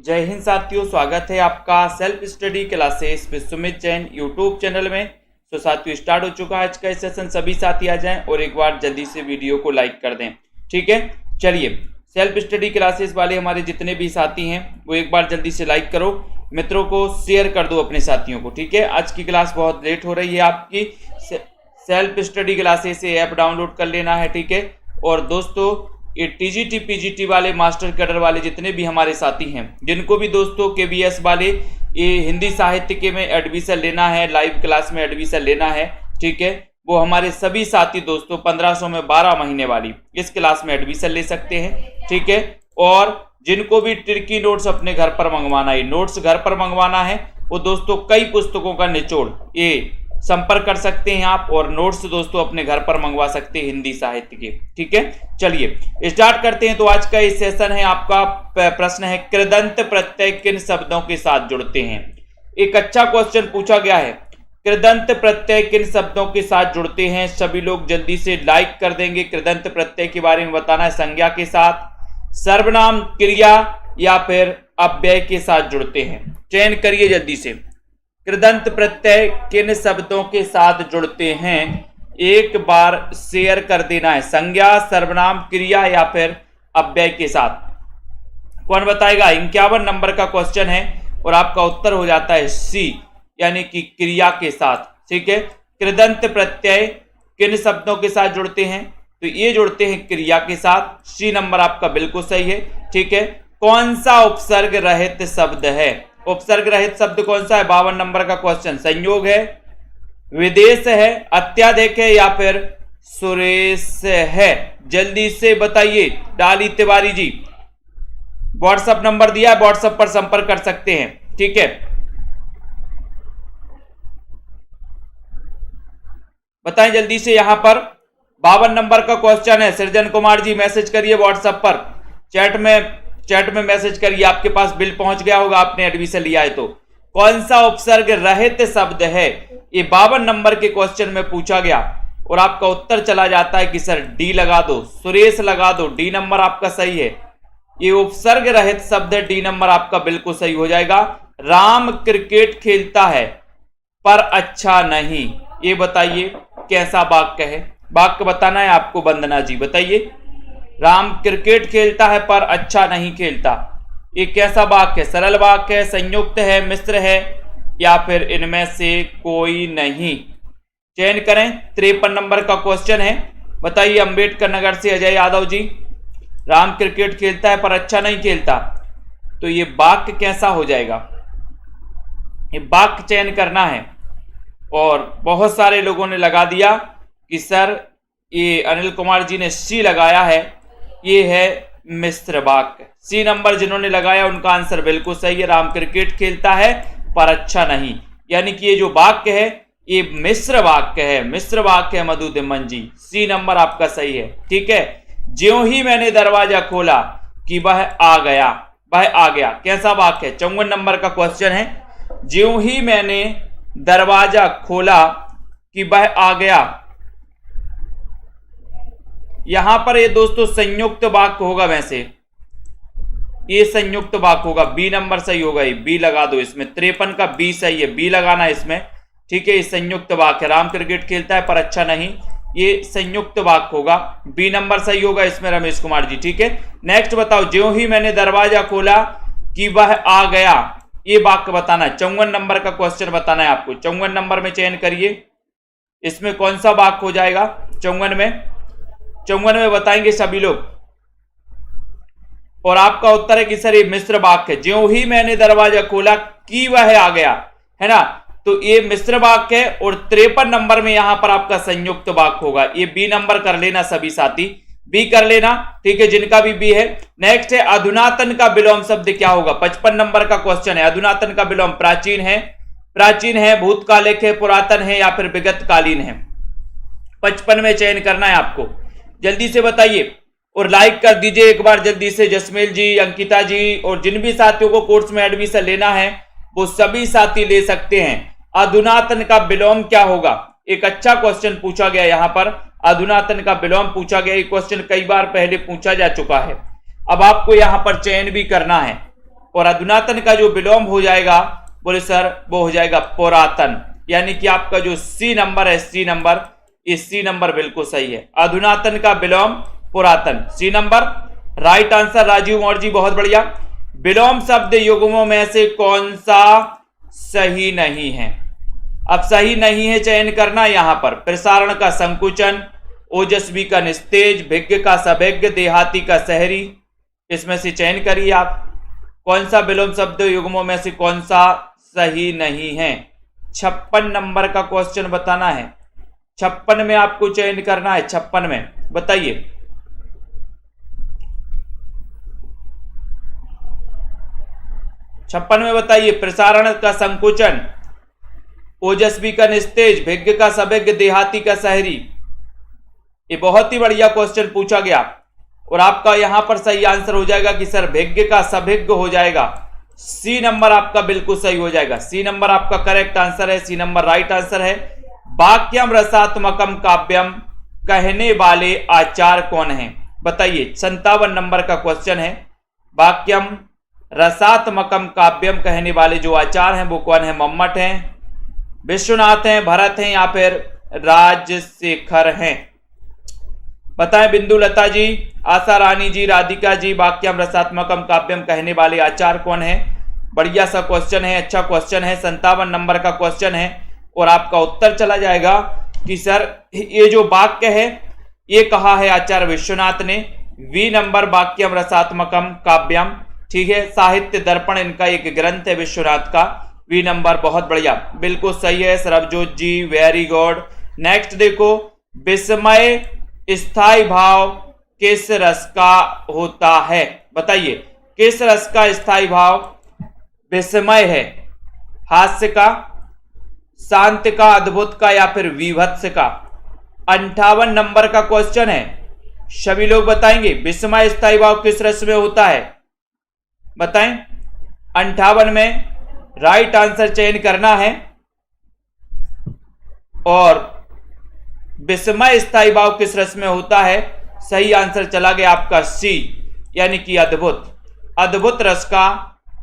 जय हिंद साथियों, स्वागत है आपका self study classes with Sumit Jain YouTube channel में। तो साथियों स्टार्ट हो चुका है आज का सेशन। सभी साथी आ जाएं और एक बार जल्दी से वीडियो को लाइक कर दें। ठीक है, चलिए सेल्फ स्टडी क्लासेस वाले हमारे जितने भी साथी हैं वो एक बार जल्दी से लाइक करो, मित्रों को शेयर कर दो अपने साथियों को। ठीक है, आज की क्लास बहुत लेट हो रही है आपकी। सेल्फ स्टडी क्लासेस से ऐप डाउनलोड कर लेना है। ठीक है, और दोस्तों ये टीजीटी पीजीटी वाले मास्टर कैडर वाले जितने भी हमारे साथी हैं, जिनको भी दोस्तों केबीएस वाले ये हिंदी साहित्य के में एडमिशन लेना है, लाइव क्लास में एडमिशन लेना है, ठीक है, वो हमारे सभी साथी दोस्तों 1500 में 12 महीने वाली इस क्लास में एडमिशन ले सकते हैं। ठीक है, और जिनको भी ट्रिकी नोट्स अपने घर पर मंगवाना है, नोट्स घर पर मंगवाना है, वो दोस्तों कई पुस्तकों का निचोड़ ये संपर्क कर सकते हैं आप, और नोट्स दोस्तों अपने घर पर मंगवा सकते हैं हिंदी साहित्य के। ठीक है, चलिए स्टार्ट करते हैं। तो आज का इस सेशन है, आपका प्रश्न है कृदंत प्रत्यय किन शब्दों के साथ जुड़ते हैं। एक अच्छा क्वेश्चन पूछा गया है, कृदंत प्रत्यय किन शब्दों के साथ जुड़ते हैं। सभी लोग जल्दी से लाइक कर देंगे। कृदंत प्रत्यय के बारे में बताना है, संज्ञा के साथ, सर्वनाम, क्रिया या फिर अव्यय के साथ जुड़ते हैं। चयन करिए जल्दी से। कृदंत प्रत्यय किन शब्दों के साथ जुड़ते हैं, एक बार शेयर कर देना है। संज्ञा, सर्वनाम, क्रिया या फिर अव्यय के साथ। कौन बताएगा? 51 नंबर का क्वेश्चन है और आपका उत्तर हो जाता है सी, यानी कि क्रिया के साथ। ठीक है, कृदंत प्रत्यय किन शब्दों के साथ जुड़ते हैं, तो ये जुड़ते हैं क्रिया के साथ। सी नंबर आपका बिल्कुल सही है। ठीक है, कौन सा उपसर्ग रहित शब्द है? उपसर्ग रहित शब्द कौन सा है? 52 नंबर का क्वेश्चन। संयोग है, विदेश है, अत्याधिक है या फिर सुरेश है? जल्दी से बताइए। डाली तिवारी जी व्हाट्सएप नंबर दिया है, व्हाट्सएप पर संपर्क कर सकते हैं। ठीक है, बताएं जल्दी से। यहां पर 52 नंबर का क्वेश्चन है। सृजन कुमार जी मैसेज करिए व्हाट्सएप पर, चैट में मैसेज करिए। आपके पास बिल पहुंच गया होगा, आपने एडमिशन लिया है तो। कौन सा उपसर्ग रहित शब्द है, ये 52 नंबर के क्वेश्चन में पूछा गया और आपका उत्तर चला जाता है कि सर डी लगा दो, सुरेश लगा दो। डी नंबर आपका सही है, ये उपसर्ग रहित शब्द है। डी नंबर आपका बिल्कुल सही हो जाएगा। राम क्रिकेट खेलता है पर अच्छा नहीं, ये बताइए कैसा वाक्य है? वाक्य बताना है आपको। वंदना जी बताइए। राम क्रिकेट खेलता है पर अच्छा नहीं खेलता, ये कैसा वाक्य है? सरल वाक्य है, संयुक्त है, मिश्र है या फिर इनमें से कोई नहीं? चयन करें। 53 नंबर का क्वेश्चन है, बताइए। अंबेडकर नगर से अजय यादव जी, राम क्रिकेट खेलता है पर अच्छा नहीं खेलता, तो ये वाक्य कैसा हो जाएगा? ये वाक्य चयन करना है। और बहुत सारे लोगों ने लगा दिया कि सर ये अनिल कुमार जी ने सी लगाया है, ये है मिश्र वाक्य। सी नंबर जिन्होंने लगाया उनका आंसर बिल्कुल सही है। राम क्रिकेट खेलता है पर अच्छा नहीं, यानी कि ये जो वाक्य है ये मिश्र वाक्य है। मिश्र वाक्य है मधु दिमन जी। सी नंबर आपका सही है। ठीक है, ज्यों ही मैंने दरवाजा खोला कि वह आ गया, वह आ गया, कैसा वाक्य है? 54 नंबर का क्वेश्चन है। ज्यों ही मैंने दरवाजा खोला कि वह आ गया, यहां पर ये दोस्तों संयुक्त वाक्य होगा। वैसे ये संयुक्त वाक्य होगा। बी नंबर सही होगा, ये बी लगा दो इसमें। 53 का बी सही है, बी लगाना है इसमें। ठीक है, ये संयुक्त वाक्य। राम क्रिकेट खेलता है पर अच्छा नहीं, ये संयुक्त वाक्य होगा। बी नंबर सही होगा इसमें रमेश कुमार जी। ठीक है, नेक्स्ट बताओ। ज्यों ही मैंने दरवाजा खोला कि वह आ गया, ये वाक्य बताना है। 54 नंबर का क्वेश्चन बताना है आपको। 54 नंबर में चयन करिए, इसमें कौन सा वाक्य हो जाएगा? 54 में बताएंगे सभी लोग। और आपका उत्तर है कि सर ये मिश्र वाक्य है। ज्यों ही मैंने दरवाजा खोला कि वह आ गया, है ना, तो ये मिश्र वाक्य है। और 53 नंबर में यहां पर आपका संयुक्त वाक्य होगा। ये बी नंबर कर लेना सभी साथी, बी कर लेना। ठीक है, जिनका भी बी है। नेक्स्ट है अधुनातन का विलोम शब्द क्या होगा? 55 नंबर का क्वेश्चन है। अधुनातन का विलोम प्राचीन है, प्राचीन है, भूतकालिक है, पुरातन है या फिर विगतकालीन है? 55 में चयन करना है आपको। जल्दी से बताइए और लाइक कर दीजिए एक बार जल्दी से। जसमेल जी, अंकिता जी, और जिन भी साथियों को कोर्स में एडमिशन लेना है वो सभी साथी ले सकते हैं। अधुनातन का विलोम क्या होगा? एक अच्छा क्वेश्चन पूछा गया यहां पर। अधुनातन का विलोम पूछा गया। ये क्वेश्चन कई बार पहले पूछा जा चुका है। अब आपको यहां पर चयन भी करना है। और अधुनातन का जो विलोम हो जाएगा बोले सर वो हो जाएगा पुरातन, यानी कि आपका जो सी नंबर है, सी नंबर, इस सी नंबर बिल्कुल सही है। अधुनातन का विलोम पुरातन, C number right answer. Rajeev Maurya ji बहुत बढ़िया। विलोम शब्द युग्मों में से कौन सा सही नहीं है? अब सही नहीं है चयन करना यहां पर। प्रसारण का संकुचन, ओजस्वी का निस्तेज, भिज्ञ का सभिज्ञ, देहाती का शहरी, इसमें से चयन करिए आप कौन सा विलोम शब्द युग्मों में से कौन सा सही नहीं है। 56 नंबर का क्वेश्चन बताना है, 56 में आपको चयन करना है। 56 में बताइए, 56 में बताइए। प्रसारण का संकुचन, ओजस्वी का निस्तेज, भिज्ञ का सभिज्ञ, देहाती का शहरी। ये बहुत ही बढ़िया क्वेश्चन पूछा गया और आपका यहां पर सही आंसर हो जाएगा कि सर भिज्ञ का सभिज्ञ हो जाएगा। सी नंबर आपका बिल्कुल सही हो जाएगा। सी नंबर आपका करेक्ट आंसर है, सी नंबर राइट आंसर है। वाक्यम रसात्मकम काव्यम कहने वाले आचार कौन हैं? बताइए, 57 नंबर का क्वेश्चन है। वाक्यम रसात्मकम काव्यम कहने वाले जो आचार हैं वो कौन है? मम्मट हैं, विश्वनाथ हैं, भरत हैं या फिर राजशेखर हैं? बताएं बिंदु लता जी, आशा रानी जी, राधिका जी। वाक्यम रसात्मकम काव्यम कहने वाले आचार कौन है? बढ़िया सा क्वेश्चन है, अच्छा क्वेश्चन है। 57 नंबर का क्वेश्चन है और आपका उत्तर चला जाएगा कि सर ये जो वाक्य है ये कहा है आचार्य विश्वनाथ ने। वी नंबर वाक्यम रसात्मकम काव्यम, ठीक है। साहित्य दर्पण इनका एक ग्रंथ है विश्वनाथ का। वी नंबर बहुत बढ़िया, बिल्कुल सही है सरबजोत जी, वेरी गुड। नेक्स्ट देखो, विस्मय स्थायी भाव किस रस का होता है? बताइए, किस रस का स्थायी भाव विस्मय है? हास्य का, शांत का, अद्भुत का या फिर विभत्स का? 58 नंबर का क्वेश्चन है, सभी लोग बताएंगे विस्मय स्थायी भाव किस रस में होता है? बताएं। 58 में राइट आंसर चयन करना है और विस्मय स्थायी भाव किस रस में होता है? सही आंसर चला गया आपका सी, यानी कि अद्भुत। अद्भुत रस का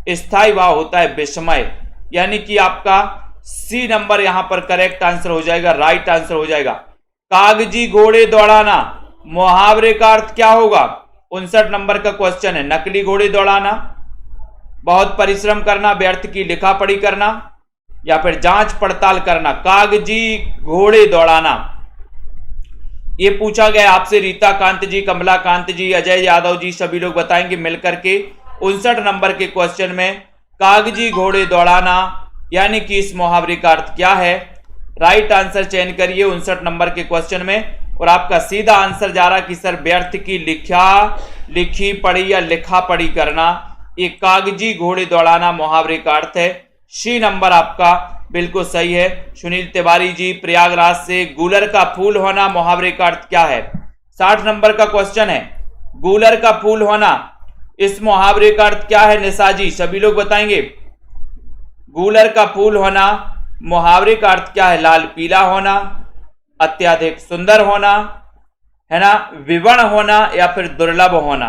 स्थायी भाव होता है विस्मय, यानी कि आपका सी नंबर यहां पर करेक्ट आंसर हो जाएगा, राइट आंसर हो जाएगा। कागजी घोड़े दौड़ाना मुहावरे का अर्थ क्या होगा? 59 नंबर का क्वेश्चन है। नकली घोड़े दौड़ाना, बहुत परिश्रम करना, व्यर्थ की लिखा पढ़ी करना या फिर जांच पड़ताल करना। कागजी घोड़े दौड़ाना ये पूछा गया आपसे। रीता कांत जी, कमला कांत जी, अजय यादव जी, सभी लोग बताएंगे मिलकर के 59 नंबर के क्वेश्चन में कागजी घोड़े दौड़ाना यानी कि इस मुहावरे का अर्थ क्या है? राइट आंसर चयन करिए 59 नंबर के क्वेश्चन में और आपका सीधा आंसर जा रहा कि सर व्यर्थ की लिखी पढ़ी या लिखा पढ़ी करना, ये कागजी घोड़े दौड़ाना मुहावरे का अर्थ है। सी नंबर आपका बिल्कुल सही है। सुनील तिवारी जी प्रयागराज से, गूलर का फूल होना मुहावरे का अर्थ क्या है? 60 नंबर का क्वेश्चन है, गूलर का फूल होना इस मुहावरे का अर्थ क्या है? निशा जी, सभी लोग बताएंगे गूलर का फूल होना मुहावरे का अर्थ क्या है? लाल पीला होना, अत्यधिक सुंदर होना, है ना, विवर्ण होना या फिर दुर्लभ होना।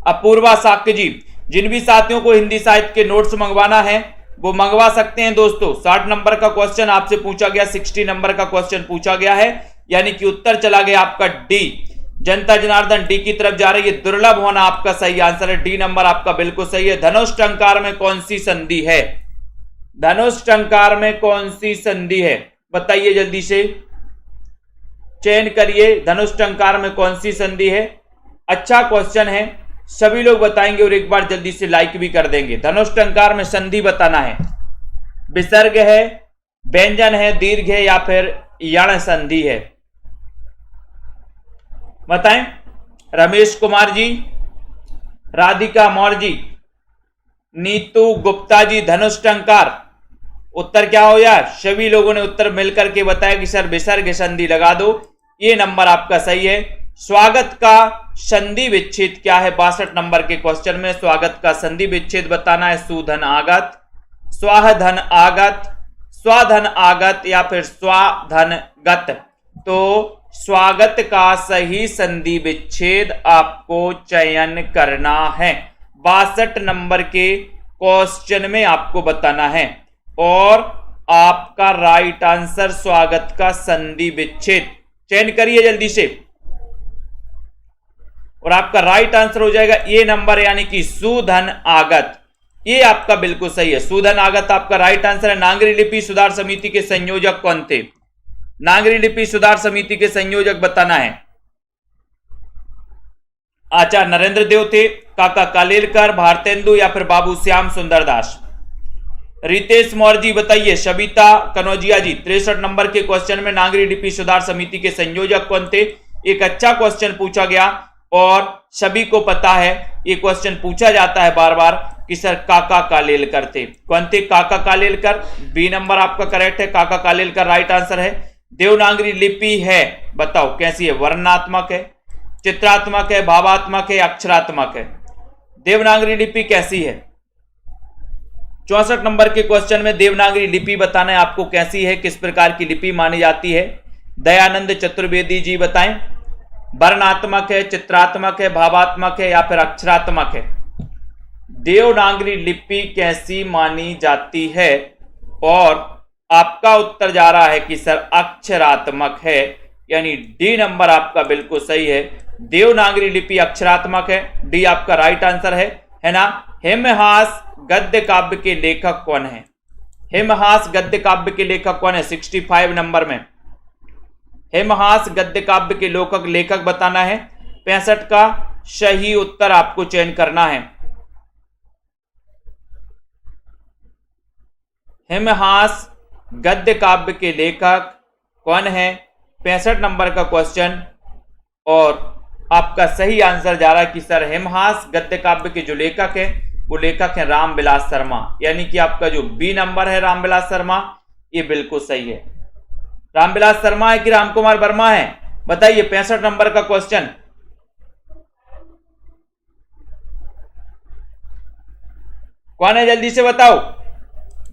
अपूर्वा साक्य जी, जिन भी साथियों को हिंदी साहित्य के नोट्स मंगवाना है वो मंगवा सकते हैं दोस्तों। 60 नंबर का क्वेश्चन आपसे पूछा गया, 60 नंबर का क्वेश्चन पूछा गया है, यानी कि उत्तर चला गया आपका डी। जनता जनार्दन डी की तरफ जा रही है। दुर्लभ होना आपका सही आंसर है, डी नंबर आपका बिल्कुल सही है। धनुष टंकार में कौन सी संधि है? धनुष टंकार में कौन सी संधि है? बताइए जल्दी से, चयन करिए धनुष टंकार में कौन सी संधि है। अच्छा क्वेश्चन है, सभी लोग बताएंगे और एक बार जल्दी से लाइक भी कर देंगे। धनुष टंकार में संधि बताना है। विसर्ग है, व्यंजन है, दीर्घ है या फिर यण संधि है? बताएं। रमेश कुमार जी, राधिका मौर्य जी, नीतू गुप्ता जी, धनुष टंकार उत्तर क्या हो यार? सभी लोगों ने उत्तर मिलकर के बताया कि सर विसर्ग संधि लगा दो, ये नंबर आपका सही है। स्वागत का संधि विच्छेद क्या है? 62 नंबर के क्वेश्चन में स्वागत का संधि विच्छेद बताना है। सुधन आगत, स्वाधन आगत, स्वाधन आगत या फिर स्वाधन गत। तो स्वागत का सही संधि विच्छेद आपको चयन करना है। 62 नंबर के क्वेश्चन में आपको बताना है। और आपका राइट आंसर स्वागत का संधि विच्छेद, चयन करिए जल्दी से, और आपका राइट आंसर हो जाएगा ए नंबर, यानी कि सुधन आगत। ये आपका बिल्कुल सही है, सुधन आगत आपका राइट आंसर है। नागरी लिपि सुधार समिति के संयोजक कौन थे? नागरी लिपि सुधार समिति के संयोजक बताना है। आचार्य नरेंद्र देव थे, काका कालेलकर, भारतेंदु या फिर बाबू श्याम सुंदर दास? रितेश मौर्य जी बताइए। सविता कनौजिया जी 63 नंबर के क्वेश्चन में नागरी लिपि सुधार समिति के संयोजक कौन थे? एक अच्छा क्वेश्चन पूछा गया और सभी को पता है, ये क्वेश्चन पूछा जाता है बार बार कि सर काका कालेलकर थे। कौन थे? काका कालेलकर। बी नंबर आपका करेक्ट है, काका कालेलकर राइट आंसर है। देवनागरी लिपि है, बताओ कैसी है? वर्णनात्मक है, चित्रात्मक है, भावात्मक है, अक्षरात्मक है? देवनागरी लिपि कैसी है? 64 नंबर के क्वेश्चन में देवनागरी लिपि बताना है आपको कैसी है, किस प्रकार की लिपि मानी जाती है? दयानंद चतुर्वेदी जी बताएं। वर्णात्मक है, चित्रात्मक है, भावात्मक है या फिर अक्षरात्मक है? देवनागरी लिपि कैसी मानी जाती है? और आपका उत्तर जा रहा है कि सर अक्षरात्मक है, यानी डी नंबर आपका बिल्कुल सही है। देवनागरी लिपि अक्षरात्मक है, डी आपका राइट आंसर है ना। हिमहास गद्य काव्य के लेखक कौन है? हिमहास गद्य काव्य के लेखक कौन है? 65 नंबर में हिमहास गद्य काव्य के लेखक बताना है। 65 का सही उत्तर आपको चयन करना है। हिमहास गद्य काव्य के लेखक कौन है? 65 नंबर का क्वेश्चन, और आपका सही आंसर जा रहा है कि सर हिमहास गद्य काव्य के जो लेखक है वो लेखक है रामविलास शर्मा, यानी कि आपका जो बी नंबर है रामविलास शर्मा, ये बिल्कुल सही है। रामविलास शर्मा है कि रामकुमार वर्मा है? बताइए 65 नंबर का क्वेश्चन। कौन है जल्दी से बताओ।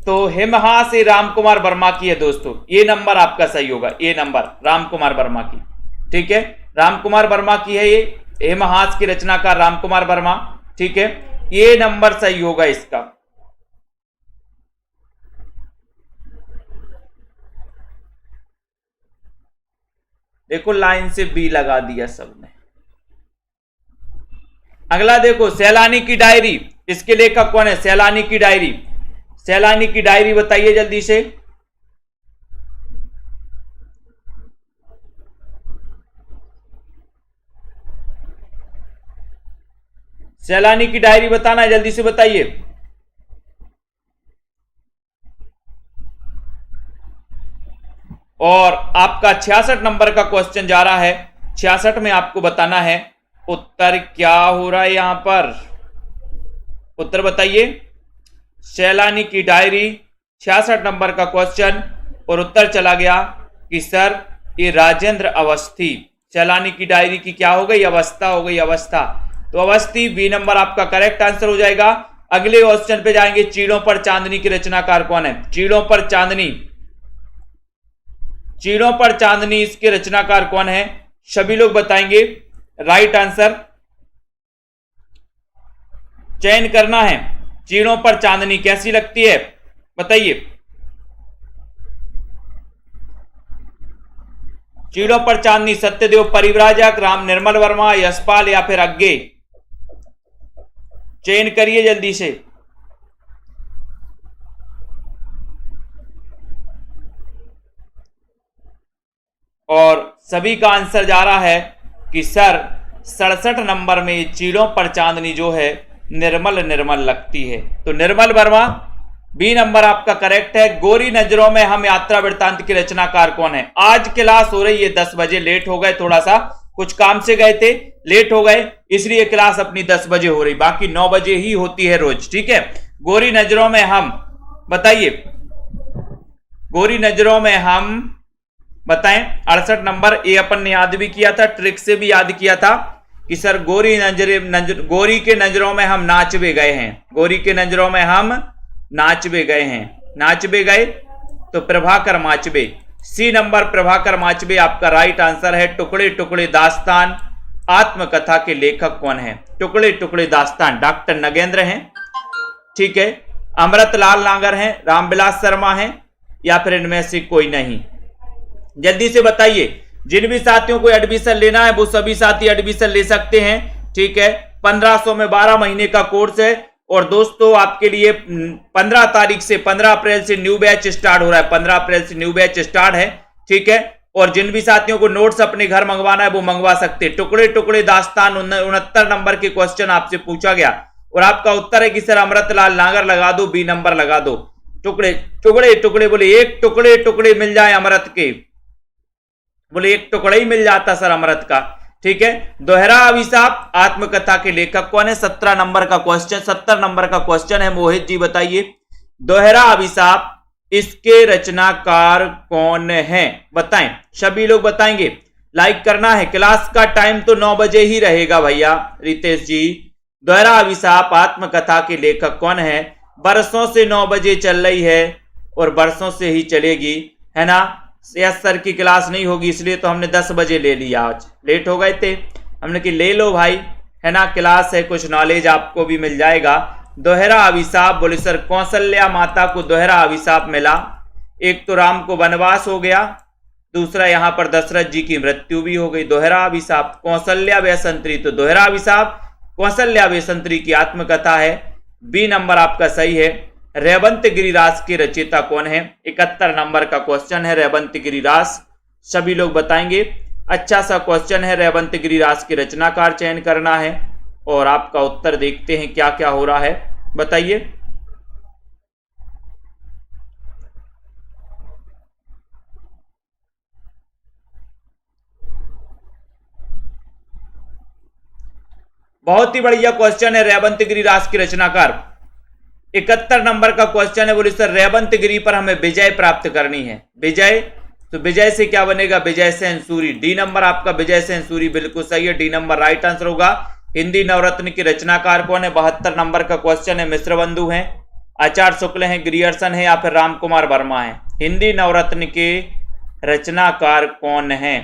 तो हिमहास ये रामकुमार वर्मा की है दोस्तों, ये नंबर आपका सही होगा, ये नंबर रामकुमार वर्मा की, ठीक है, रामकुमार वर्मा की है ये, हिमहास की रचनाकार रामकुमार वर्मा, ठीक है, ये नंबर सही होगा इसका। देखो लाइन से बी लगा दिया सबने। अगला देखो, सैलानी की डायरी, इसके लेखक कौन है? सैलानी की डायरी, सैलानी की डायरी बताइए जल्दी से। सैलानी की डायरी बताना है, जल्दी से बताइए। और आपका 66 नंबर का क्वेश्चन जा रहा है। 66 में आपको बताना है उत्तर क्या हो रहा है यहां पर, उत्तर बताइए। सैलानी की डायरी 66 नंबर का क्वेश्चन, और उत्तर चला गया कि सर ये राजेंद्र अवस्थी। सैलानी की डायरी की क्या हो गई? अवस्था हो गई, अवस्था। तो अवस्थी बी नंबर आपका करेक्ट आंसर हो जाएगा। अगले क्वेश्चन पे जाएंगे, चीड़ों पर चांदनी की रचनाकार कौन है? चीड़ों पर चांदनी, चीड़ों पर चांदनी इसके रचनाकार कौन है? सभी लोग बताएंगे। राइट आंसर चयन करना है। चीड़ों पर चांदनी कैसी लगती है बताइए। चीड़ों पर चांदनी सत्यदेव परिव्राजक, राम निर्मल वर्मा, यशपाल या फिर अज्ञे? चयन करिए जल्दी से। और सभी का आंसर जा रहा है कि सर 67 नंबर में चीड़ों पर चांदनी जो है निर्मल निर्मल लगती है। तो निर्मल वर्मा बी नंबर आपका करेक्ट है। गोरी नजरों में हम यात्रा वृत्तांत की रचनाकार कौन है? आज क्लास हो रही है 10 बजे, लेट हो गए, थोड़ा सा कुछ काम से गए थे, लेट हो गए, इसलिए क्लास अपनी 10 बजे हो रही, बाकी 9 बजे ही होती है रोज, ठीक है। गोरी नजरों में हम बताइए, गोरी नजरों में हम बताएं। 68 नंबर ये अपन ने याद भी किया था, ट्रिक से भी याद किया था कि सर गोरी के नजरों में हम नाचबे गए हैं, गोरी के नजरों में हम नाचबे गए हैं, नाचबे गए तो प्रभाकर माचबे। सी नंबर प्रभाकर माचबे आपका राइट आंसर है। टुकड़े टुकड़े दास्तान आत्मकथा के लेखक कौन है? टुकड़े टुकड़े दास्तान डॉक्टर नगेंद्र हैं, ठीक है, अमृतलाल नागर हैं, रामविलास शर्मा हैं, या फिर इनमें से कोई नहीं? जल्दी से बताइए। जिन भी साथियों को एडमिशन लेना है वो सभी साथी एडमिशन ले सकते हैं, ठीक है। 1500 में 12 महीने का कोर्स है। और दोस्तों आपके लिए 15 तारीख से 15 अप्रैल से न्यू बैच स्टार्ट हो रहा है। 15 अप्रैल से न्यू बैच स्टार्ट है, ठीक है। और जिन भी साथियों को नोट्स अपने घर मंगवाना है वो मंगवा सकते हैं। टुकड़े टुकड़े दास्तान 69 नंबर के क्वेश्चन आपसे पूछा गया और आपका उत्तर है कि सर अमृतलाल नागर लगा दो, बी नंबर लगा दो। टुकड़े टुकड़े टुकड़े बोले एक टुकड़े टुकड़े मिल जाए अमृत के, बोले एक टुकड़ा ही मिल जाता सर अमृत का, ठीक है। दोहरा अभिशाप आत्मकथा के लेखक कौन है? 17 नंबर का क्वेश्चन, 70 नंबर का क्वेश्चन है। मोहित जी बताइए, दोहरा अभिशाप इसके रचनाकार कौन है? बताएं, सभी लोग बताएंगे। लाइक करना है। क्लास का टाइम तो 9 बजे ही रहेगा भैया। रितेश जी, दोहरा अभिशाप आत्मकथा के लेखक कौन है? बरसों से 9 बजे चल रही है और बरसों से ही चलेगी, है ना। यस सर की क्लास नहीं होगी इसलिए तो हमने 10 बजे ले लिया, आज लेट हो गए थे, हमने कि ले लो भाई, है ना, क्लास है, कुछ नॉलेज आपको भी मिल जाएगा। दोहरा अभिशाप, बोले सर कौशल्या माता को दोहरा अभिशाप मिला। एक तो राम को वनवास हो गया, दूसरा यहां पर दशरथ जी की मृत्यु भी हो गई। दोहरा अभिशाप कौशल्या वैसंतरी, तो दोहरा अभिशाप कौशल्या वैसंतरी की आत्मकथा है। बी नंबर आपका सही है। रेवंत गिरिराज के रचयिता कौन है? 71 नंबर का क्वेश्चन है, रेवंत गिरिराज। सभी लोग बताएंगे। अच्छा सा क्वेश्चन है, रेवंत गिरिराज के रचनाकार चयन करना है और आपका उत्तर देखते हैं क्या क्या हो रहा है, बताइए। बहुत ही बढ़िया क्वेश्चन है, रेवंत गिरिराज के रचनाकार। 71 नंबर का क्वेश्चन है, बोले सर रेवंत गिरी पर हमें विजय प्राप्त करनी है। विजय, तो विजय से क्या बनेगा? विजय सेन सूरी। डी नंबर आपका विजय सेन सूरी बिल्कुल सही है, डी नंबर राइट आंसर होगा। हिंदी नवरत्न के रचनाकार कौन है? 72 नंबर का क्वेश्चन है, मिश्रबंधु हैं, आचार्य शुक्ल हैं, ग्रियर्सन है, या फिर राम कुमार वर्मा है। हिंदी नवरत्न के रचनाकार कौन है?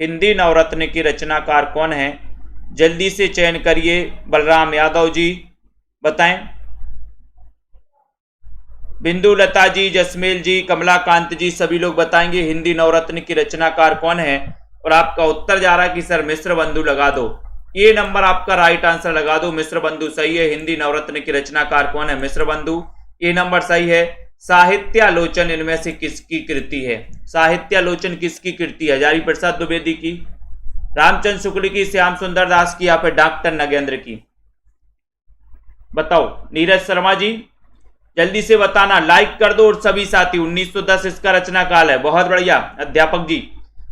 हिंदी नवरत्न के रचनाकार कौन है? जल्दी से चयन करिए। बलराम यादव जी बताएं। बिंदु लता जी, जसमेल जी, कमलाकांत जी, सभी लोग बताएंगे हिंदी नवरत्न की रचनाकार कौन है। और आपका उत्तर जा रहा है कि सर मिश्रबंधु लगा दो। ये नंबर आपका राइट आंसर लगा दो, मिश्रबंधु सही है। हिंदी नवरत्न की रचनाकार कौन है? मिश्रबंधु, ये नंबर सही है। साहित्यालोचन इनमें से किसकी कृति है? साहित्यालोचन किसकी कृति है? हजारी प्रसाद द्विवेदी की, रामचंद्र शुक्ल की, श्याम सुंदर दास की, या फिर डॉक्टर नगेंद्र की? बताओ। नीरज शर्मा जी जल्दी से बताना, लाइक कर दो। और सभी साथी 1910 इसका रचनाकाल है। बहुत बढ़िया अध्यापक जी।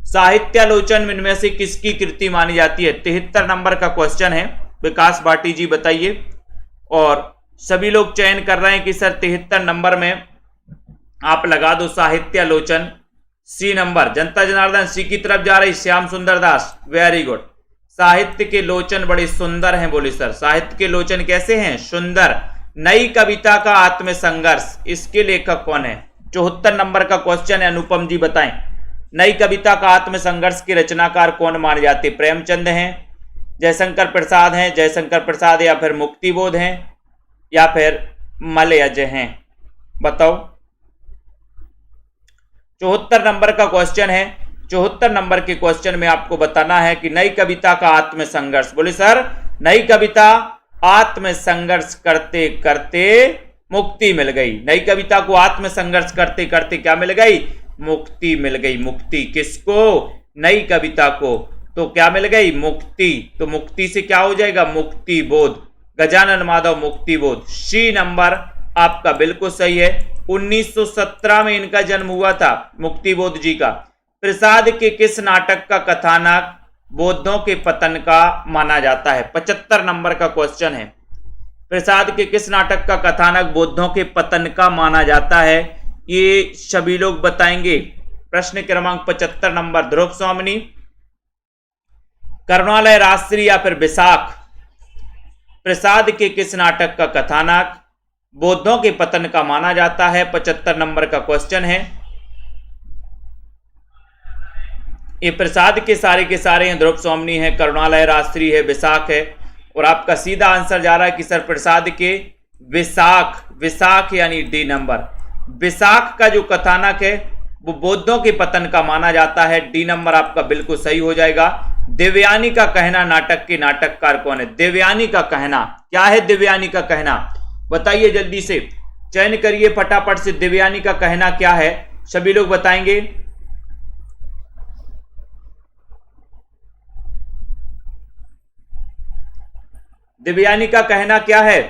साहित्यालोचन इनमें से किसकी कृति मानी जाती है? 73 नंबर का क्वेश्चन है, विकास भाटी जी बताइए। और सभी लोग चयन कर रहे हैं कि सर 73 नंबर में आप लगा दो साहित्यालोचन। सी नंबर, जनता जनार्दन सी की तरफ जा रही, श्याम सुंदर दास, वेरी गुड। साहित्य के लोचन बड़े सुंदर हैं, बोले सर साहित्य के लोचन कैसे हैं? सुंदर। नई कविता का आत्मसंघर्ष, इसके लेखक कौन है? 74 नंबर का क्वेश्चन है, अनुपम जी बताएं। नई कविता का आत्मसंघर्ष के रचनाकार कौन माने जाते? प्रेमचंद हैं, जयशंकर प्रसाद हैं, जयशंकर प्रसाद, या फिर मुक्तिबोध हैं, या फिर मलयज हैं? बताओ। 74 नंबर का क्वेश्चन है। 74 नंबर के क्वेश्चन में आपको बताना है कि नई कविता का आत्मसंघर्ष, बोले सर नई कविता आत्मसंघर्ष करते करते मुक्ति मिल गई। नई कविता को आत्मसंघर्ष करते करते क्या मिल गई? मुक्ति मिल गई। मुक्ति किसको? नई कविता को। तो क्या मिल गई? मुक्ति। तो मुक्ति से क्या हो जाएगा? मुक्ति बोध। गजानन माधव मुक्ति बोध। सी नंबर आपका बिल्कुल सही है। 1917 में इनका जन्म हुआ था, मुक्ति बोध जी का। प्रसाद के किस नाटक का कथानक बौद्धों के पतन का माना जाता है? 75 नंबर का क्वेश्चन है। प्रसाद के किस नाटक का कथानक बौद्धों के पतन का माना जाता है? ये सभी लोग बताएंगे। प्रश्न क्रमांक 75 नंबर, ध्रुव स्वामिनी, करुणालय राजश्री, या फिर विशाख। प्रसाद के किस नाटक का कथानक बौद्धों के पतन का माना जाता है? 75 नंबर का क्वेश्चन है। ये प्रसाद के सारे हैं, ध्रुव सोमनी है, करुणालय राष्ट्रीय है, विशाख है। और आपका सीधा आंसर जा रहा है कि सर प्रसाद के विशाख, विशाख यानी डी नंबर। विशाख का जो कथानक है वो बौद्धों के पतन का माना जाता है। डी नंबर आपका बिल्कुल सही हो जाएगा। देवयानी का कहना नाटक के नाटककार कौन है? देवयानी का कहना क्या है? देवयानी का कहना बताइए जल्दी से, चयन करिए फटाफट से। देवयानी का कहना क्या है? सभी लोग बताएंगे। देवयानी का कहना क्या है?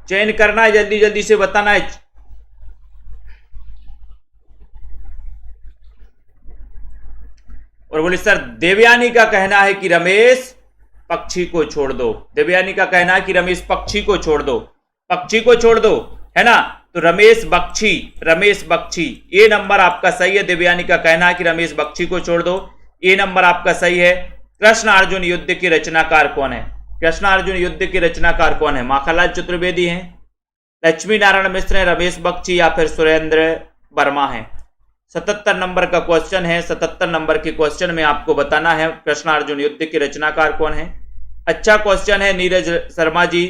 चयन करना है, जल्दी जल्दी से बताना है। और बोले सर देवयानी का कहना है कि रमेश पक्षी को छोड़ दो। देवयानी का कहना है कि रमेश पक्षी को छोड़ दो, पक्षी को छोड़ दो, है ना? तो रमेश बख्शी, रमेश बख्शी ये नंबर आपका सही है। देवयानी का कहना है कि रमेश बख्शी को छोड़ दो, ये नंबर आपका सही है। कृष्ण अर्जुन युद्ध के रचनाकार कौन है? कृष्ण अर्जुन युद्ध के रचनाकार कौन है? माखनलाल चतुर्वेदी हैं, लक्ष्मी नारायण मिश्र हैं, रमेश बख्शी या फिर सुरेंद्र वर्मा है। 77 नंबर का क्वेश्चन है। 77 नंबर के क्वेश्चन में आपको बताना है कृष्ण अर्जुन युद्ध के रचनाकार कौन है। अच्छा क्वेश्चन है। नीरज शर्मा जी,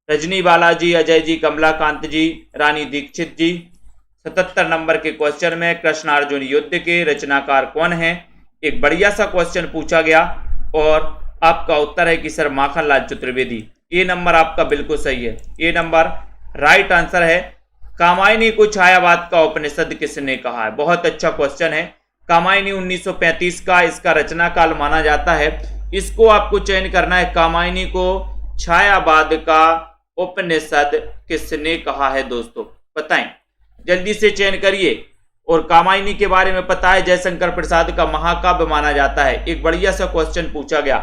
रजनी बालाजी, अजय जी, कमलाकांत जी, रानी दीक्षित जी। 77 नंबर के क्वेश्चन में कृष्ण अर्जुन युद्ध के रचनाकार कौन है? एक बढ़िया सा क्वेश्चन पूछा गया और आपका उत्तर है कि सर माखनलाल चतुर्वेदी। ये नंबर आपका बिल्कुल सही है, ये नंबर राइट आंसर है। कामायनी को छायावाद का उपनिषद किसने कहा है? बहुत अच्छा क्वेश्चन है। कामायनी 1935 का इसका रचना काल माना जाता है। इसको आपको चयन करना है। कामायनी को छायावाद का उपनिषद किसने कहा है दोस्तों? बताएं जल्दी से, चयन करिए। और कामायनी के बारे में पता है, जयशंकर प्रसाद का महाकाव्य माना जाता है। एक बढ़िया सा क्वेश्चन पूछा गया,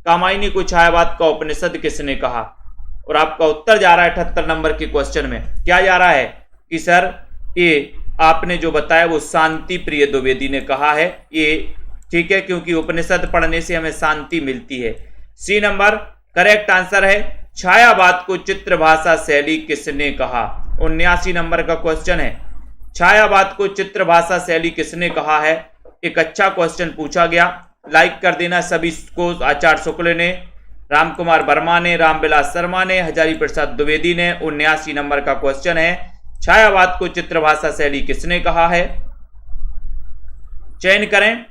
कामायनी को छायावाद का उपनिषद किसने कहा? और आपका उत्तर जा रहा है 78 नंबर के क्वेश्चन में। क्या जा रहा है कि सर ये आपने जो बताया वो शांति प्रिय द्विवेदी ने कहा है। ये ठीक है, क्योंकि उपनिषद पढ़ने से हमें शांति मिलती है। सी नंबर करेक्ट आंसर है। छायावाद को चित्र भाषा शैली किसने कहा? 79 नंबर का क्वेश्चन है। छायावाद को चित्र भाषा शैली किसने कहा है? एक अच्छा क्वेश्चन पूछा गया। लाइक कर देना सभी को। आचार्य शुक्ल ने, राम कुमार वर्मा ने, रामविलास शर्मा ने, हजारी प्रसाद द्विवेदी ने। 79 नंबर का क्वेश्चन है, छायावाद को चित्र भाषा शैली किसने कहा है? चयन करें।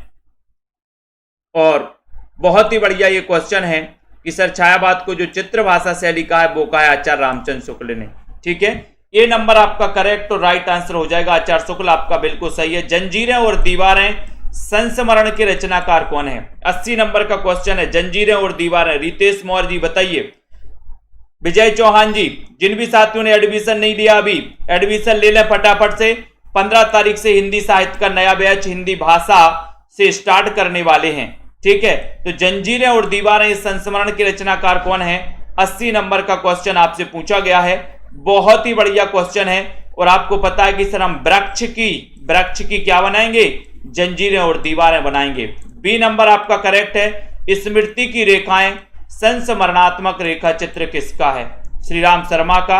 और बहुत ही बढ़िया ये क्वेश्चन है कि सर छायावाद को जो चित्र भाषा शैली का है वो कहा है आचार्य रामचंद्र शुक्ल ने। ठीक है, ये नंबर आपका करेक्ट और राइट आंसर हो जाएगा। आचार्य शुक्ल आपका बिल्कुल सही है। जंजीरें और दीवारें संस्मरण के रचनाकार कौन है? 80 नंबर का क्वेश्चन है। जंजीरें और दीवारें, रितेश मौर्य जी बताइए। विजय चौहान जी, जिन भी साथियों ने एडमिशन नहीं लिया अभी एडमिशन ले लें फटाफट से। 15 तारीख से हिंदी साहित्य का नया बैच हिंदी भाषा से स्टार्ट करने वाले हैं। ठीक है, तो जंजीरें और दीवारें इस संस्मरण के रचनाकार कौन है? 80 नंबर का क्वेश्चन आपसे पूछा गया है। बहुत ही बढ़िया क्वेश्चन है। और आपको पता है कि सर हम वृक्ष की क्या बनाएंगे? जंजीरें और दीवारें बनाएंगे। बी नंबर आपका करेक्ट है। स्मृति की रेखाएं संस्मरणात्मक रेखा चित्र किसका है? श्री राम शर्मा का,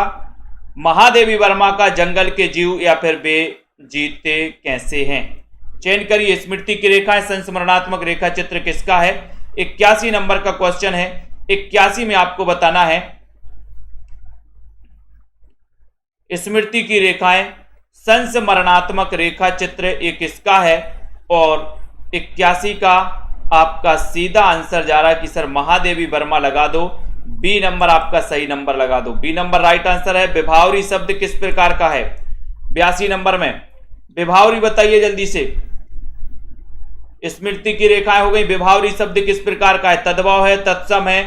महादेवी वर्मा का, जंगल के जीव या फिर वे जीते कैसे हैं? चयन करिए। स्मृति की रेखाएं संस्मरणात्मक रेखा चित्र किसका है? 81 नंबर का क्वेश्चन है। 81 में आपको बताना है स्मृति की रेखाएं संस्मरणात्मक रेखा चित्र एक किसका है? और 81 का आपका सीधा आंसर जा रहा है कि सर महादेवी वर्मा लगा दो। बी नंबर आपका सही नंबर लगा दो। बी नंबर राइट आंसर है। विभावरी शब्द किस प्रकार का है? 82 नंबर में विभावरी बताइए जल्दी से। स्मृति की रेखाएं हो गई। विभावरी शब्द किस प्रकार का है? तद्भव है, तत्सम है,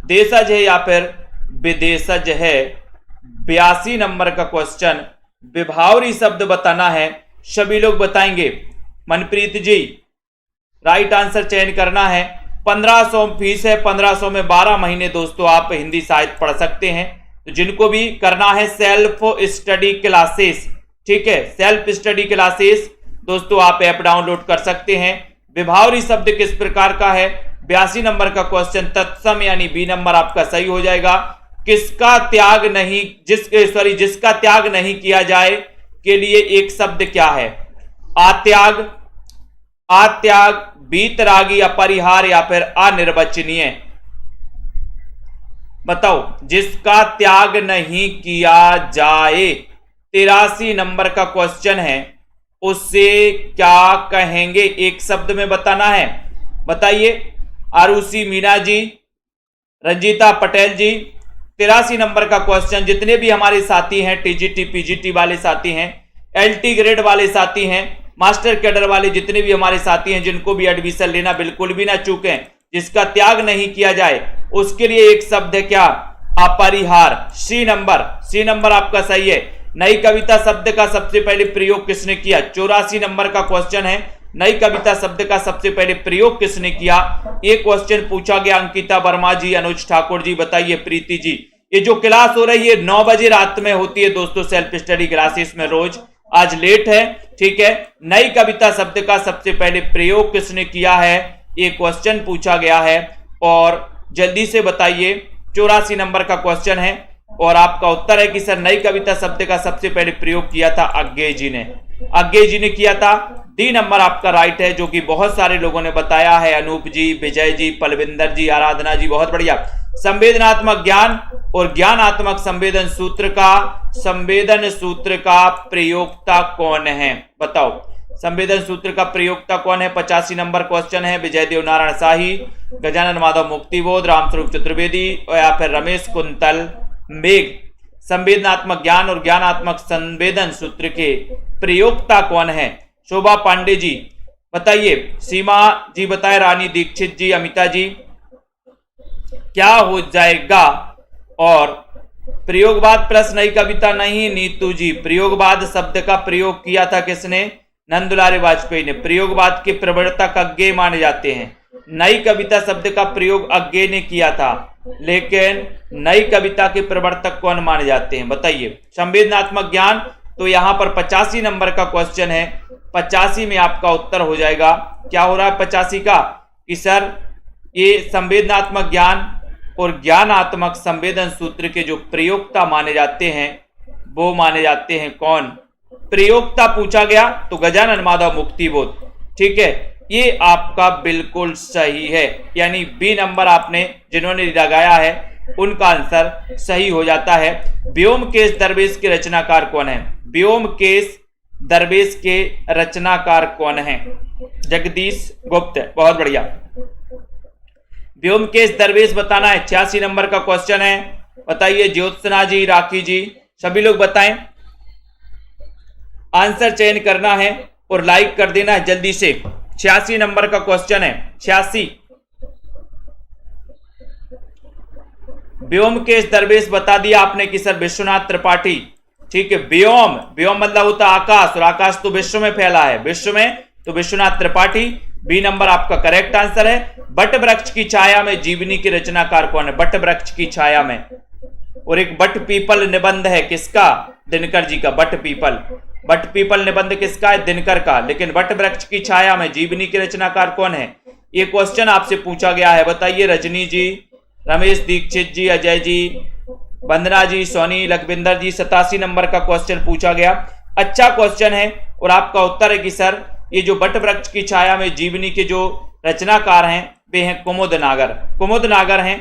देशज है या फिर विदेशज है? 82 नंबर का क्वेश्चन, विभावरी शब्द बताना है। सभी लोग बताएंगे। मनप्रीत जी राइट आंसर चयन करना है। 1500 फीस है। 1500 में 12 महीने दोस्तों आप हिंदी साहित्य पढ़ सकते हैं। तो जिनको भी करना है सेल्फ स्टडी क्लासेस, ठीक है, सेल्फ स्टडी क्लासेस दोस्तों आप ऐप डाउनलोड कर सकते हैं। विभावरी शब्द किस प्रकार का है? 82 नंबर का क्वेश्चन तत्सम यानी बी नंबर आपका सही हो जाएगा। जिसका त्याग नहीं किया जाए के लिए एक शब्द क्या है? आत्याग, त्याग, बीतरागी, अपरिहार या फिर अनिर्वचनीय? बताओ, जिसका त्याग नहीं किया जाए, 83 नंबर का क्वेश्चन है, उससे क्या कहेंगे? एक शब्द में बताना है। बताइए। आरुषि मीना जी, रंजीता पटेल जी, 83 नंबर का क्वेश्चन। जितने भी हमारे साथी हैं, टीजीटी पीजीटी वाले साथी हैं, एलटी ग्रेड वाले साथी हैं, मास्टर कैडर वाले जितने भी हमारे साथी हैं, जिनको भी एडमिशन लेना, बिल्कुल भी ना चूकें। जिसका त्याग नहीं किया जाए उसके लिए एक शब्द है क्या? अपरिहार। सी नंबर आपका सही है। नई कविता शब्द का सबसे पहले प्रयोग किसने किया? 84 नंबर का क्वेश्चन है। नई कविता शब्द का सबसे पहले प्रयोग किसने किया? ये क्वेश्चन पूछा गया। अंकिता वर्मा जी, अनुज ठाकुर जी, बताइए। प्रीति जी, ये जो क्लास हो रही है 9 बजे रात में होती है दोस्तों, सेल्फ स्टडी क्लासेस में रोज। आज लेट है, ठीक है। नई कविता शब्द का सबसे पहले प्रयोग किसने किया है? ये क्वेश्चन पूछा गया है और जल्दी से बताइए। 84 नंबर का क्वेश्चन है और आपका उत्तर है कि सर नई कविता शब्द का सबसे पहले प्रयोग किया था अज्ञेय जी ने। अज्ञेय जी ने किया था। डी नंबर आपका राइट है, जो कि बहुत सारे लोगों ने बताया है। अनूप जी, विजय जी, पलविंदर जी, आराधना जी, बहुत बढ़िया। संवेदनात्मक ज्ञान और ज्ञानात्मक संवेदन सूत्र का प्रयोक्ता कौन है? बताओ, संवेदन सूत्र का प्रयोक्ता कौन है? 85 नंबर क्वेश्चन है। विजय देव नारायण शाही, गजानन माधव मुक्तिबोध, रामस्वरूप चतुर्वेदी या फिर रमेश कुंतल मेघ। संवेदनात्मक ज्ञान और ज्ञानात्मक संवेदन सूत्र के प्रयोक्ता कौन है? शोभा पांडे जी, बताइए। सीमा जी बताए, रानी दीक्षित जी, अमिता जी, क्या हो जाएगा? और प्रयोगवाद प्लस नई कविता नहीं। नीतू जी, प्रयोगवाद शब्द का प्रयोग किया था किसने? नंदुलारे वाजपेयी ने। प्रयोगवाद के प्रवर्तक अज्ञेय माने जाते हैं। नई कविता शब्द का प्रयोग अज्ञेय ने किया था, लेकिन नई कविता के प्रवर्तक कौन माने जाते हैं? बताइए। संवेदनात्मक ज्ञान, तो यहां पर 85 नंबर का क्वेश्चन है। 85 में आपका उत्तर हो जाएगा। क्या हो रहा है 85 का? कि सर ये संवेदनात्मक ज्ञान और ज्ञानात्मक संवेदन सूत्र के जो प्रयोक्ता माने जाते हैं वो माने जाते हैं कौन? प्रयोक्ता पूछा गया तो गजानन माधव मुक्तिबोध, ठीक है। ये आपका बिल्कुल सही है, यानी बी नंबर आपने जिन्होंने लगाया है उनका आंसर सही हो जाता है। व्योमकेश दरवेश के रचनाकार कौन है? व्योमकेश दरवेश के रचनाकार कौन है? जगदीश गुप्त, बहुत बढ़िया। व्योमकेश दरवेश बताना है। 86 नंबर का क्वेश्चन है। बताइए। ज्योत्सना जी, राखी जी, सभी लोग बताएं। आंसर चयन करना है और लाइक कर देना है जल्दी से। 86 नंबर का क्वेश्चन है। 86। व्योमकेश दरवेश बता दिया आपने कि सर विश्वनाथ त्रिपाठी, ठीक है। व्योम मतलब होता आकाश, और आकाश तो विश्व में फैला है, विश्व में, तो विश्वनाथ त्रिपाठी। बी नंबर आपका करेक्ट आंसर है। बट वृक्ष की छाया में जीवनी के रचनाकार कौन है? बट वृक्ष की छाया में। और एक बट पीपल निबंध है किसका? दिनकर जी का। बट पीपल निबंध किसका है? दिनकर का। लेकिन बट वृक्ष की छाया में जीवनी के रचनाकार कौन है? ये क्वेश्चन आपसे पूछा गया है। बताइए। रजनी जी, रमेश दीक्षित जी, अजय जी, वंदना जी, सोनी, लखविंदर जी। 87 नंबर का क्वेश्चन पूछा गया। अच्छा क्वेश्चन है और आपका उत्तर है कि सर ये जो बट वृक्ष की छाया में जीवनी के जो रचनाकार हैं वे हैं कुमुद नागर हैं।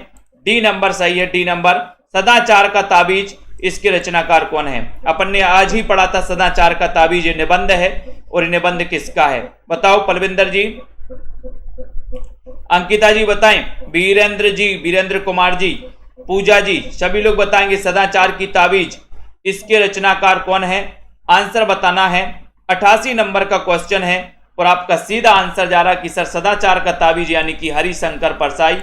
डी नंबर सही है। D number. सदाचार का ताबीज, इसके रचनाकार कौन है? अपन ने आज ही पढ़ा था सदाचार का ताबीज, ये निबंध है और निबंध किसका है? बताओ। पलविंदर जी, अंकिता जी बताएं। वीरेंद्र जी, वीरेंद्र कुमार जी, पूजा जी, सभी लोग बताएंगे। सदाचार की ताबीज, इसके रचनाकार कौन है? आंसर बताना है। 88 नंबर का क्वेश्चन है और आपका सीधा आंसर जा रहा है कि सर सदाचार का ताबीज यानी कि हरिशंकर परसाई।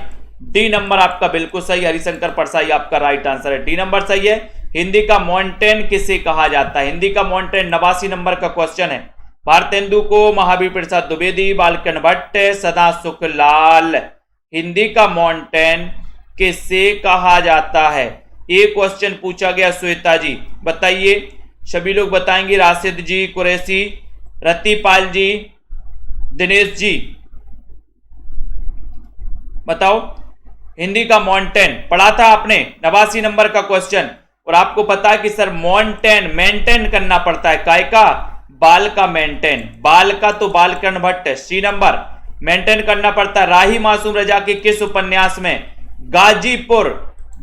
डी नंबर आपका बिल्कुल सही, हरिशंकर परसाई आपका राइट आंसर है। डी नंबर सही है। हिंदी का मॉन्टेन किसे कहा जाता है? हिंदी का मॉन्टेन 89 नंबर का क्वेश्चन है। भारतेंदु को, महावीर प्रसाद द्विवेदी, बालकन भट्ट, सदा सुखलाल। हिंदी का मॉन्टेन किसे कहा जाता है? ये क्वेश्चन पूछा गया। श्वेता जी बताइए। सभी लोग बताएंगे। राशिद जी, कुरैशी, रतिपाल जी, दिनेश जी, बताओ। हिंदी का मॉन्टेन पढ़ा था आपने, 89 नंबर का क्वेश्चन। और आपको पता है कि सर मॉन्टेन मेंटेन करना पड़ता है, काय का? बाल का मेंटेन, बाल का तो बालकर्ण भट्ट है। सी नंबर मेंटेन करना पड़ता है। राही मासूम रजा के किस उपन्यास में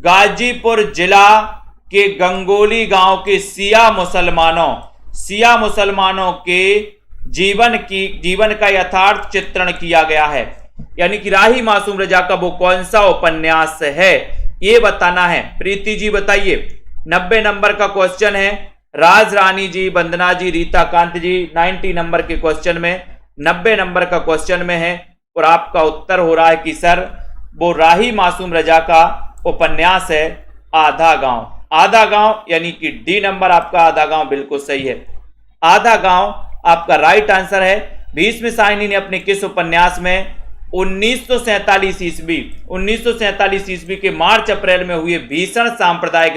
गाजीपुर जिला के गंगोली गांव के शिया मुसलमानों के जीवन का यथार्थ चित्रण किया गया है? यानी कि राही मासूम रजा का वो कौन सा उपन्यास है, ये बताना है। प्रीति जी बताइए। 90 नंबर का क्वेश्चन है। राज रानी जी, वंदना जी, रीता कांत जी 90 नंबर के क्वेश्चन में, 90 नंबर का क्वेश्चन में है और आपका उत्तर हो रहा है कि सर वो राही मासूम रजा का उपन्यास है आधा गांव। आधा गांव यानी कि डी नंबर आपका आधा गांव बिल्कुल सही है। आधा गांव आपका राइट आंसर है। भीष्म साहनी ने अपने किस उपन्यास में 1947 ईस्वी के मार्च अप्रैल में हुए भीषण सांप्रदायिक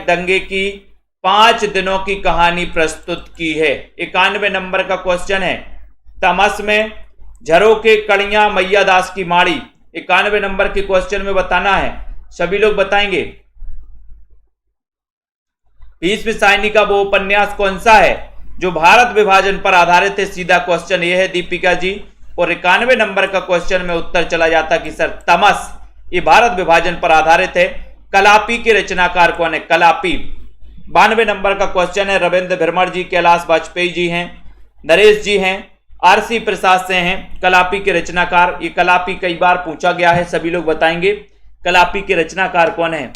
दंगे की 5 दिनों की कहानी प्रस्तुत की है? 91 नंबर का क्वेश्चन है। तमस में झरोखे कड़ियां मैया दास की माड़ी, 91 नंबर के क्वेश्चन में बताना है। सभी लोग बताएंगे भीष्म साहनी का वो उपन्यास कौन सा है जो भारत विभाजन पर आधारित है? सीधा क्वेश्चन ये है दीपिका जी। और 91 नंबर का क्वेश्चन में उत्तर चला जाता कि सर तमस ये भारत विभाजन पर आधारित है। कलापी के रचनाकार कौन है? कलापी। 92 नंबर का क्वेश्चन है। रविंद्र भ्रमर जी, कैलाश वाजपेयी जी हैं, नरेश जी हैं, आरसी प्रसाद से हैं कलापी के रचनाकार। ये कलापी कई बार पूछा गया है, सभी लोग बताएंगे कलापी के रचनाकार कौन है।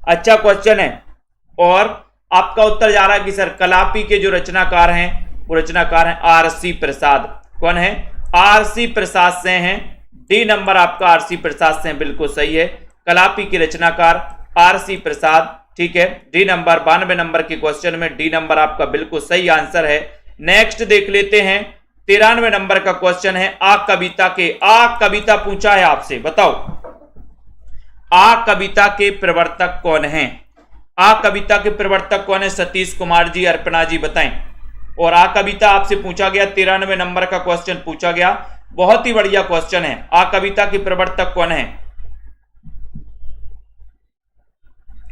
अच्छा क्वेश्चन है और आपका उत्तर जा रहा है कि सर कलापी के जो रचनाकार हैं वो रचनाकार हैं आरसी प्रसाद। कौन है? आरसी प्रसाद से हैं। डी नंबर आपका आरसी प्रसाद से हैं, बिल्कुल सही है। कलापी के रचनाकार आरसी प्रसाद, ठीक है। डी नंबर 92 नंबर के क्वेश्चन में डी नंबर आपका बिल्कुल सही आंसर है। नेक्स्ट देख लेते हैं 93 नंबर का क्वेश्चन है। आ कविता पूछा है आपसे, बताओ आ कविता के प्रवर्तक कौन हैं? आ कविता के प्रवर्तक कौन है? सतीश कुमार जी, अर्पणा जी बताएं। और आ कविता आपसे पूछा गया, 93 नंबर का क्वेश्चन पूछा गया, बहुत ही बढ़िया क्वेश्चन है। आ कविता के प्रवर्तक कौन है?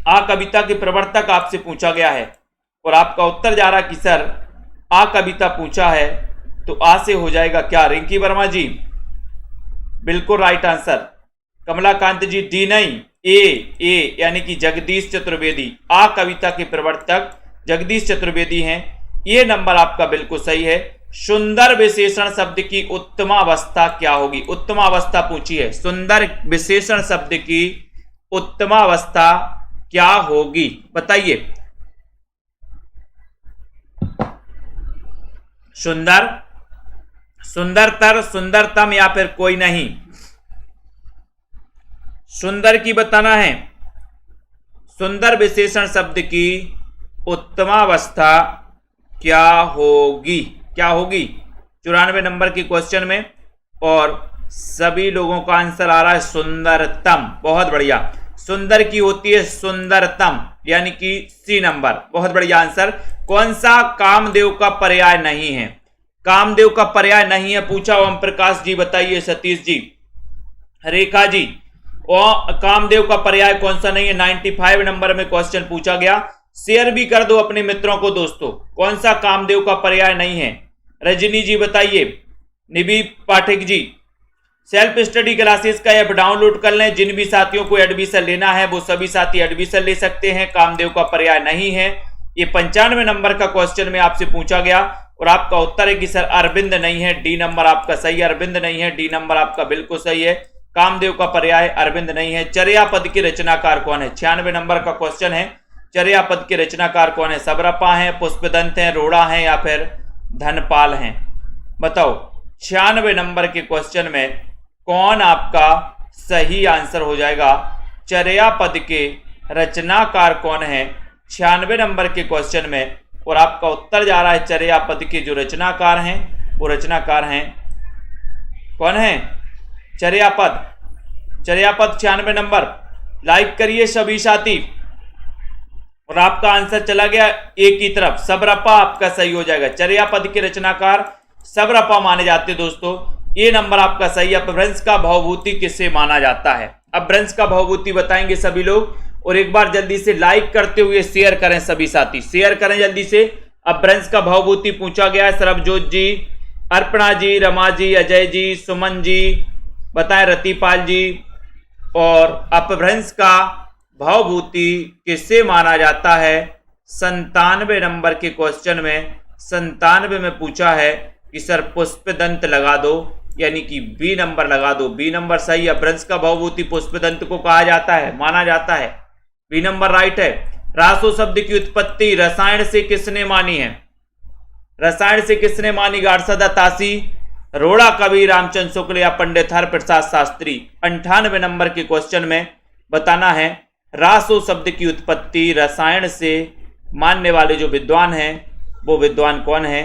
आ कविता के प्रवर्तक आपसे पूछा गया है और आपका उत्तर जा रहा कि सर आ कविता पूछा है तो आ से हो जाएगा क्या? रिंकी वर्मा जी बिल्कुल right answer. Kamalakant ji D नहीं, ए यानी कि जगदीश चतुर्वेदी। आ कविता के प्रवर्तक जगदीश चतुर्वेदी हैं। ये नंबर आपका बिल्कुल सही है। सुंदर विशेषण शब्द की उत्तमावस्था क्या होगी? उत्तमावस्था पूछी है। सुंदर विशेषण शब्द की उत्तमावस्था क्या होगी बताइए? सुंदर, सुंदरतर, सुंदरतम या फिर कोई नहीं? सुंदर की बताना है। सुंदर विशेषण शब्द की उत्तमावस्था क्या होगी? क्या होगी 94 नंबर के क्वेश्चन में और सभी लोगों का आंसर आ रहा है सुंदरतम। बहुत बढ़िया। सुंदर की होती है सुंदरतम यानी कि सी नंबर। बहुत बढ़िया आंसर। कौन सा कामदेव का पर्याय नहीं है? कामदेव का पर्याय नहीं है पूछा ओम प्रकाश जी बताइए। सतीश जी, रेखा जी, और कामदेव का पर्याय कौन सा नहीं है? 95 नंबर में क्वेश्चन पूछा गया। शेयर भी कर दो अपने मित्रों को दोस्तों। कौन सा कामदेव का पर्याय नहीं है? रजनी जी बताइए। निबी Pathak ji, self study classes का ऐप डाउनलोड कर लें। जिन भी साथियों को एडमिशन लेना है वो सभी साथी एडमिशन ले सकते हैं। कामदेव का पर्याय नहीं है। ये 95 नंबर का क्वेश्चन में आपसे पूछा गया और आपका उत्तर है कि सर अरविंद नहीं है। डी नंबर आपका सही, अरविंद नहीं है। डी नंबर आपका बिल्कुल सही है। कामदेव का पर्याय अरविंद नहीं है। चर्या पद के रचनाकार कौन है? 96 नंबर का क्वेश्चन है। चर्या पद के रचनाकार कौन है? सबरपा हैं, पुष्पदंत हैं, रोड़ा हैं या फिर धनपाल हैं? बताओ 96 नंबर के क्वेश्चन में कौन आपका सही आंसर हो जाएगा? चर्या पद के रचनाकार कौन है 96 नंबर के क्वेश्चन में? और आपका उत्तर जा रहा है चर्या पद के जो रचनाकार हैं वो रचनाकार हैं कौन है? चर्या पद 96 नंबर। लाइक करिए सभी साथी। और आपका आंसर चला गया एक की तरफ। सबरपा आपका सही हो जाएगा। चर्या पद के रचनाकार सबरपा माने जाते हैं दोस्तों। ये नंबर आपका सही है। अपभ्रंश का भवभूति किससे माना जाता है? अपभ्रंश का भवभूति बताएंगे सभी लोग। और एक बार जल्दी से लाइक करते हुए शेयर करें सभी साथी। शेयर करें जल्दी से, अपभ्रंश का भवभूति पूछा गया है, सरबजोत जी, अर्पणा जी, रमा जी, अजय जी, सुमन जी, बताएं रतिपाल जी। और अपभ्रंश का भवभूति किससे माना जाता है? 97 नंबर के क्वेश्चन में 97 में पूछा है कि सर पुष्पदंत लगा दो, यानी कि बी नंबर लगा दो। बी नंबर सही। अपभ्रंश का भवभूति पुष्पदंत को कहा जाता है, माना जाता है। बी नंबर राइट है। रासो शब्द की उत्पत्ति रसायन से किसने मानी है? रसायन से किसने मानी? गार्सदा तासी, रोड़ा कवि, रामचंद्र शुक्ल या पंडित हरप्रसाद शास्त्री। 98 नंबर के क्वेश्चन में बताना है रासो शब्द की उत्पत्ति रसायन से मानने वाले जो विद्वान हैं वो विद्वान कौन है?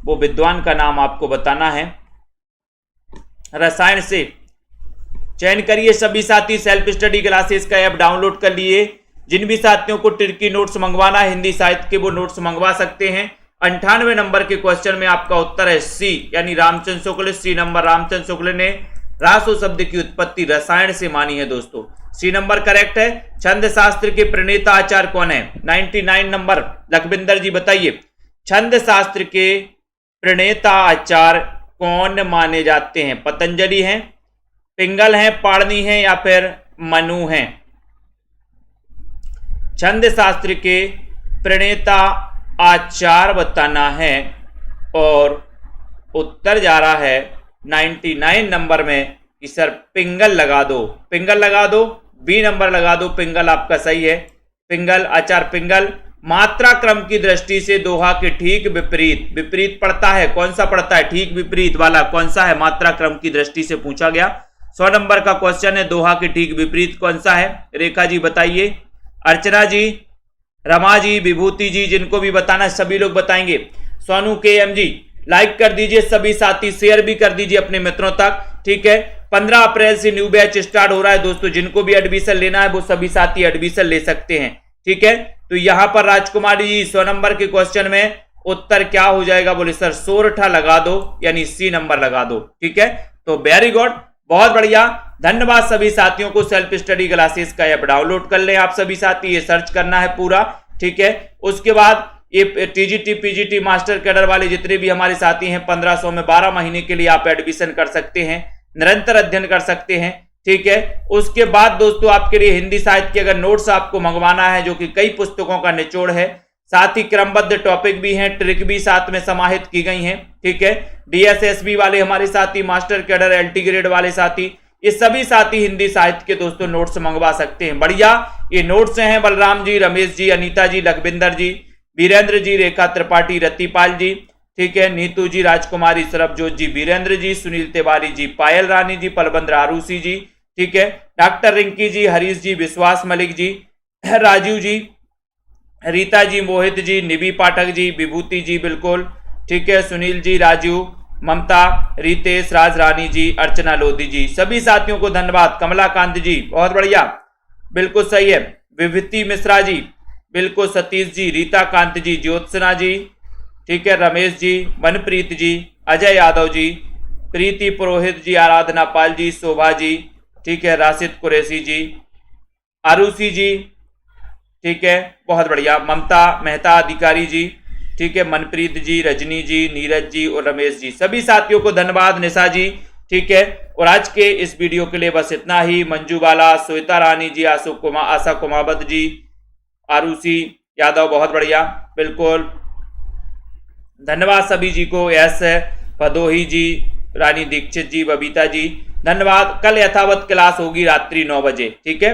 वो विद्वान का नाम आपको बताना है। रसायन से चयन करिए सभी साथी। सेल्फ स्टडी क्लासेस का ऐप डाउनलोड कर लिए। जिन भी साथियों को ट्रिकी नोट्स मंगवाना है हिंदी साहित्य के, वो नोट्स मंगवा सकते हैं। 98 नंबर के क्वेश्चन में आपका उत्तर है सी, यानी रामचंद्र शुक्ल। सी नंबर रामचंद्र शुक्ल ने रासो शब्द की उत्पत्ति रसायन से मानी है दोस्तों। सी नंबर करेक्ट है। छंद शास्त्र के प्रणेता आचार्य कौन है? 99 नंबर लखविंदर जी बताइए। छंद शास्त्र के प्रणेता आचार्य कौन माने जाते हैं? पतंजलि हैं, पिंगल हैं, पाणिनि हैं या फिर मनु हैं? छंद शास्त्र के प्रणेता आचार्य बताना है और उत्तर जा रहा है 99 नंबर में कि सर पिंगल लगा दो। पिंगल लगा दो, बी नंबर लगा दो। पिंगल आपका सही है। पिंगल, आचार्य पिंगल। मात्रा क्रम की दृष्टि से दोहा के ठीक विपरीत, विपरीत पड़ता है, कौन सा पड़ता है? ठीक विपरीत वाला कौन सा है? मात्रा क्रम की दृष्टि से पूछा गया। 100 नंबर का क्वेश्चन है, दोहा के ठीक विपरीत कौन सा है? रेखा जी बताइए, अर्चना जी, रमा जी, विभूति जी, जिनको भी बताना है सभी लोग बताएंगे। सोनू के एम जी लाइक कर दीजिए सभी साथी, शेयर भी कर दीजिए अपने मित्रों तक, ठीक है। 15 अप्रैल से न्यू बैच स्टार्ट हो रहा है दोस्तों। जिनको भी एडमिशन लेना है वो सभी साथी एडमिशन ले सकते हैं, ठीक है। तो यहां पर राजकुमारी जी 100 नंबर के क्वेश्चन में उत्तर क्या हो जाएगा? बोले सर सोरठा लगा दो, यानी सी नंबर लगा दो, ठीक है। तो वेरी गुड, बहुत बढ़िया, धन्यवाद सभी साथियों को। सेल्फ स्टडी क्लासेस का ऐप डाउनलोड कर लें आप सभी साथी, ये सर्च करना है पूरा, ठीक है। उसके बाद ये टीजीटी पीजीटी मास्टर कैडर वाले जितने भी हमारे साथी हैं 1500 में 12 महीने के लिए आप एडमिशन कर सकते हैं, निरंतर अध्ययन कर सकते हैं, ठीक है। उसके बाद दोस्तों आपके लिए हिंदी साहित्य के अगर नोट्स आपको मंगवाना है, जो कि कई पुस्तकों का निचोड़ है, साथ ही क्रमबद्ध टॉपिक भी हैं, ट्रिक भी साथ में समाहित की गई हैं, ठीक है। डीएसएसबी वाले हमारे साथी, मास्टर कैडर एलटी ग्रेड वाले साथी, ये सभी साथी हिंदी साहित्य के दोस्तों नोट्स मंगवा सकते हैं। बढ़िया, ये नोट्स हैं बलराम जी, रमेश जी, अनीता जी, लखविंदर जी, वीरेंद्र जी, रेखा त्रिपाठी, रतिपाल जी, ठीक है, नीतू जी, राजकुमारी, सरबजोत जी, वीरेंद्र जी, सुनील तिवारी जी, पायल रानी जी, पलबंद्र आरूसी जी, ठीक है, डॉक्टर रिंकी जी, हरीश जी, विश्वास मलिक जी, राजीव जी, रीता जी, मोहित जी, निबी पाठक जी, विभूति जी, बिल्कुल ठीक है, सुनील जी, राजू, ममता, रितेश, राज रानी जी, अर्चना लोधी जी, सभी साथियों को धन्यवाद। कमलाकांत जी बहुत बढ़िया, बिल्कुल सही है। विभूति मिश्रा जी, बिल्कुल, सतीश जी, रीता कांत जी, ज्योत्सना जी, ठीक है, रमेश जी, मनप्रीत जी, अजय यादव जी, प्रीति पुरोहित जी, आराधना पाल जी, शोभा जी, ठीक है, राशिद कुरैशी जी, आरूसी जी, ठीक है, बहुत बढ़िया, ममता मेहता अधिकारी जी, ठीक है, मनप्रीत जी, रजनी जी, नीरज जी और रमेश जी, सभी साथियों को धन्यवाद। निशा जी, ठीक है। और आज के इस वीडियो के लिए बस इतना ही। मंजू बाला, श्वेता रानी जी, आशा कुमावत जी, आरूसी यादव, बहुत बढ़िया, बिल्कुल धन्यवाद सभी जी को। यस भदोही जी, रानी दीक्षित जी, बबीता जी, धन्यवाद। कल यथावत क्लास होगी रात्रि 9 बजे, ठीक है।